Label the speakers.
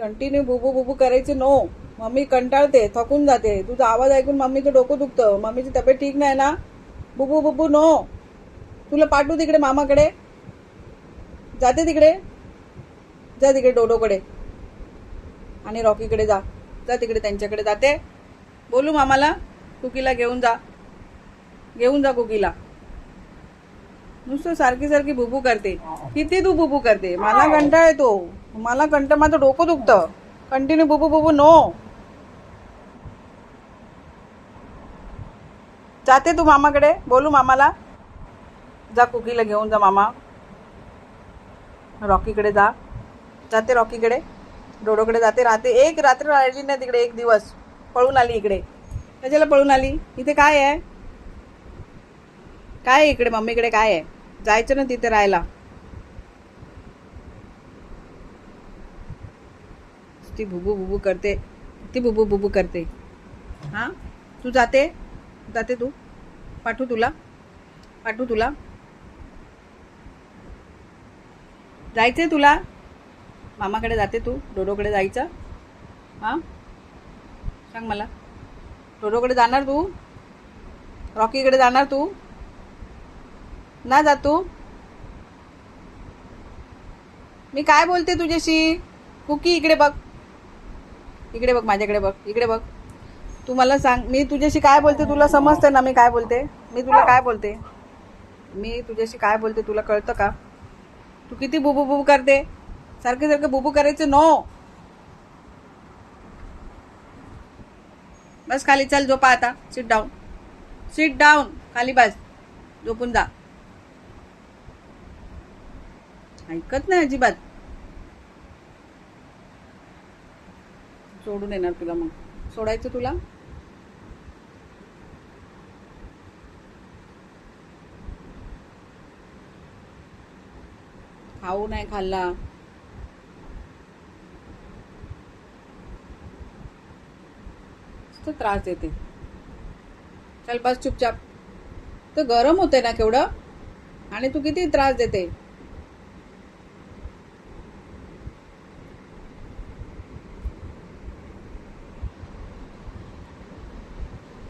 Speaker 1: Continue बुबू बुबू करायचे no. Mummy कंटाळते, थकून जाते. तुझा आवाज ऐकून मम्मीचं डोकं दुखतं. मम्मीची तब्येत ठीक नाही ना. बुबू बुबू नो. तुला पाठवू तिकडे मामाकडे. जाते तिकडे. जा तिकडे डोडोकडे आणि रॉकीकडे जा. जा तिकडे त्यांच्याकडे जाते. बोलू मामाला कुकीला घेऊन जा. घेऊन जा कुकीला. नुसतं सारखी सारखी बुबू करते. किती तू बुबू करते. मला कंटाळ येतो. मला माझं डोकं दुखतं. कंटिन्यू बुबू बुबू नो. जाते तू मामाकडे. बोलू मामाला. जा कुकीला घेऊन जा मामा. रॉकीकडे जा. जाते रॉकीकडे. डोडोकडे जाते. राहते. एक रात्र राहिली नाही तिकडे. एक दिवस पळून आली इकडे. कशाला पळून आली. इथे काय आहे. काय इकडे मम्मीकडे काय आहे. जायचं ना तिथे राहायला. ती बुबू बुबू करते. ती बुबू बुबू करते. हां तू जाते. जाते तू. पाठवू तुला. पाठवू तुला. जायचंय तुला. मामाकडे जाते तू. डोडोकडे जायचं. हां सांग मला. डोडोकडे जाणार तू. रॉकीकडे जाणार तू. ना जा तू. मी काय बोलते तुझ्याशी. कुकी इकडे बघ. इकडे बघ माझ्याकडे बघ. इकडे बघ. तू मला सांग मी तुझ्याशी काय बोलते. तुला समजते ना मी काय बोलते. मी तुला काय बोलते. मी तुझ्याशी काय बोलते तुला कळतं का. तू किती बुबू बुबू करते. सारखे सारखे बुबू करायचे नो. बस खाली चल. झोपा आता. Sit down. Sit down. खाली बस. झोपून जा. ऐकत नाही अजिबात. सोडून येणार तुला. मग सोडायचं तुला. खाऊ नाही खाल्ला. त्रास देते. चल बस चुपचाप. तर गरम होते ना केवढं. आणि तू किती त्रास देते.